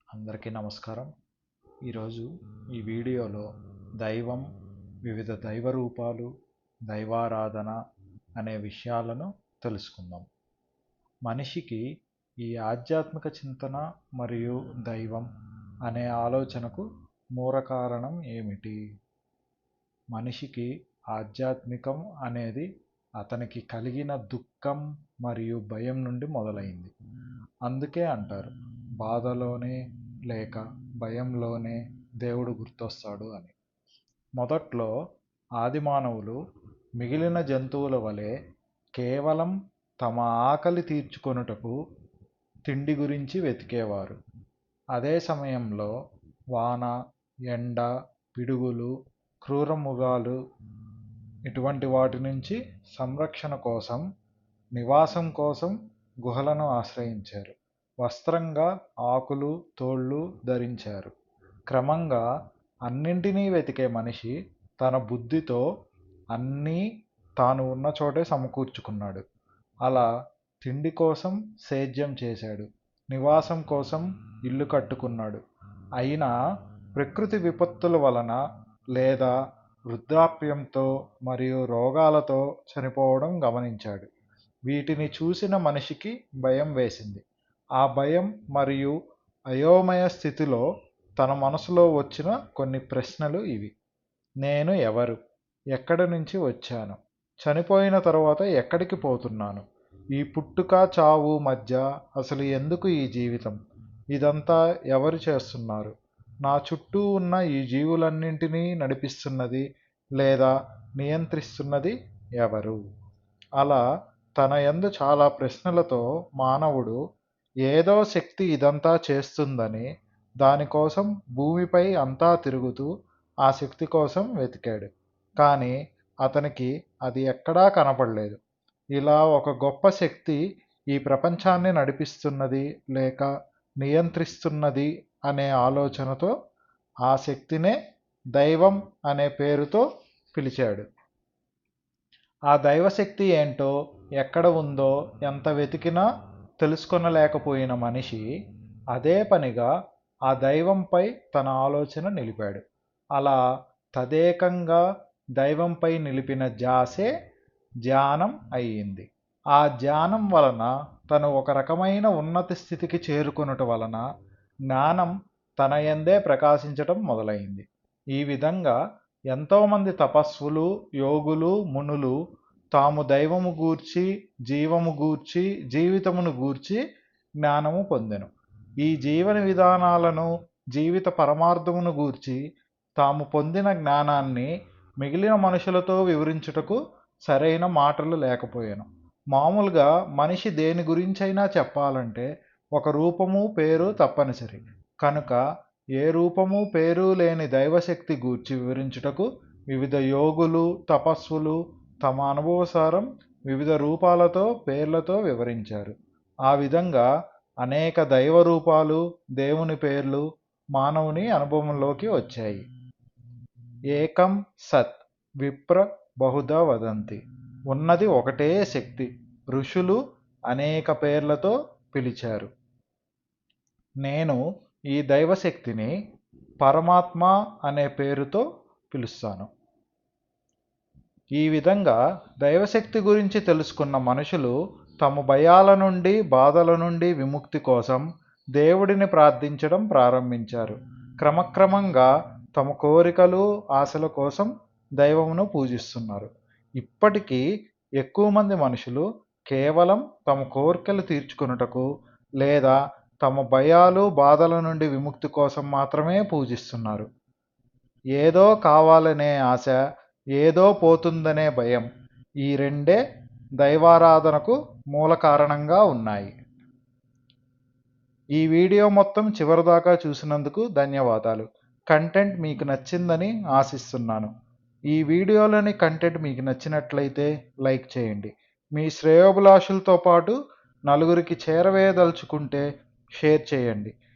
అందరికీ నమస్కారం. ఈరోజు ఈ వీడియోలో దైవం, వివిధ దైవ రూపాలు, దైవారాధన అనే విషయాలను తెలుసుకుందాం. మనిషికి ఈ ఆధ్యాత్మిక చింతన మరియు దైవం అనే ఆలోచనకు మూల కారణం ఏమిటి? మనిషికి ఆధ్యాత్మికం అనేది అతనికి కలిగిన దుఃఖం మరియు భయం నుండి మొదలైంది. అందుకే అంటారు, బాధలోనే లేక భయంలోనే దేవుడు గుర్తొస్తాడు అని. మొదట్లో ఆది మానవులు మిగిలిన జంతువుల వలె కేవలం తమ ఆకలి తీర్చుకొనుటకు తిండి గురించి వెతికేవారు. అదే సమయంలో వాన, ఎండ, పిడుగులు, క్రూర మృగాలు ఇటువంటి వాటి నుంచి సంరక్షణ కోసం, నివాసం కోసం గుహలను ఆశ్రయించారు. వస్త్రంగా ఆకులు, తోళ్ళు ధరించారు. క్రమంగా అన్నింటినీ వెతికే మనిషి తన బుద్ధితో అన్నీ తాను ఉన్న చోటే సమకూర్చుకున్నాడు. అలా తిండి కోసం సేద్యం చేశాడు, నివాసం కోసం ఇల్లు కట్టుకున్నాడు. అయినా ప్రకృతి విపత్తుల వలన లేదా వృద్ధాప్యంతో మరియు రోగాలతో చనిపోవడం గమనించాడు. వీటిని చూసిన మనిషికి భయం వేసింది. ఆ భయం మరియు అయోమయ స్థితిలో తన మనసులో వచ్చిన కొన్ని ప్రశ్నలు ఇవి: నేను ఎవరు? ఎక్కడి నుంచి వచ్చాను? చనిపోయిన తరువాత ఎక్కడికి పోతున్నాను? ఈ పుట్టుక చావు మధ్య అసలు ఎందుకు ఈ జీవితం? ఇదంతా ఎవరు చేస్తున్నారు? నా చుట్టూ ఉన్న ఈ జీవులన్నింటినీ నడిపిస్తున్నది లేదా నియంత్రిస్తున్నది ఎవరు? అలా తన యందు చాలా ప్రశ్నలతో మానవుడు ఏదో శక్తి ఇదంతా చేస్తుందని, దానికోసం భూమిపై అంతా తిరుగుతూ ఆ శక్తి కోసం వెతికాడు. కానీ అతనికి అది ఎక్కడా కనపడలేదు. ఇలా ఒక గొప్ప శక్తి ఈ ప్రపంచాన్ని నడిపిస్తున్నది లేక నియంత్రిస్తున్నది అనే ఆలోచనతో ఆ శక్తినే దైవం అనే పేరుతో పిలిచాడు. ఆ దైవశక్తి ఏంటో, ఎక్కడ ఉందో ఎంత వెతికినా తెలుసుకొనలేకపోయిన మనిషి అదే పనిగా ఆ దైవంపై తన ఆలోచన నిలిపాడు. అలా తదేకంగా దైవంపై నిలిపిన ధ్యాసే ధ్యానం అయ్యింది. ఆ ధ్యానం వలన తను ఒక రకమైన ఉన్నత స్థితికి చేరుకొనుట వలన జ్ఞానం తన యందే ప్రకాశించటం మొదలైంది. ఈ విధంగా ఎంతోమంది తపస్సులు, యోగులు, మునులు తాము దైవము గూర్చి, జీవము గూర్చి, జీవితమును గూర్చి జ్ఞానము పొందెను. ఈ జీవన విధానాలను, జీవిత పరమార్థమును గూర్చి తాము పొందిన జ్ఞానాన్ని మిగిలిన మనుషులతో వివరించుటకు సరైన మాటలు లేకపోయాను. మామూలుగా మనిషి దేని గురించైనా చెప్పాలంటే ఒక రూపము, పేరు తప్పనిసరి. కనుక ఏ రూపము, పేరు లేని దైవశక్తి గూర్చి వివరించుటకు వివిధ యోగులు, తపస్సులు తమ అనుభవసారం వివిధ రూపాలతో, పేర్లతో వివరించారు. ఆ విధంగా అనేక దైవ రూపాలు, దేవుని పేర్లు మానవుని అనుభవంలోకి వచ్చాయి. ఏకం సత్ విప్ర బహుధా వదంతి. ఉన్నది ఒకటే శక్తి. ఋషులు అనేక పేర్లతో పిలిచారు. నేను ఈ దైవశక్తిని పరమాత్మ అనే పేరుతో పిలుస్తాను. ఈ విధంగా దైవశక్తి గురించి తెలుసుకున్న మనుషులు తమ భయాల నుండి, బాధల నుండి విముక్తి కోసం దేవుడిని ప్రార్థించడం ప్రారంభించారు. క్రమక్రమంగా తమ కోరికలు, ఆశల కోసం దైవమును పూజిస్తున్నారు. ఇప్పటికీ ఎక్కువ మంది మనుషులు కేవలం తమ కోరికలు తీర్చుకొనుటకు లేదా తమ భయాలు, బాధల నుండి విముక్తి కోసం మాత్రమే పూజిస్తున్నారు. ఏదో కావాలనే ఆశ, ఏదో పోతుందనే భయం, ఈ రెండే దైవారాధనకు మూల కారణంగా ఉన్నాయి. ఈ వీడియో మొత్తం చివరిదాకా చూసినందుకు ధన్యవాదాలు. కంటెంట్ మీకు నచ్చిందని ఆశిస్తున్నాను. ఈ వీడియోలోని కంటెంట్ మీకు నచ్చినట్లయితే లైక్ చేయండి. మీ శ్రేయోభిలాషులతో పాటు నలుగురికి చేరవేయదలుచుకుంటే షేర్ చేయండి.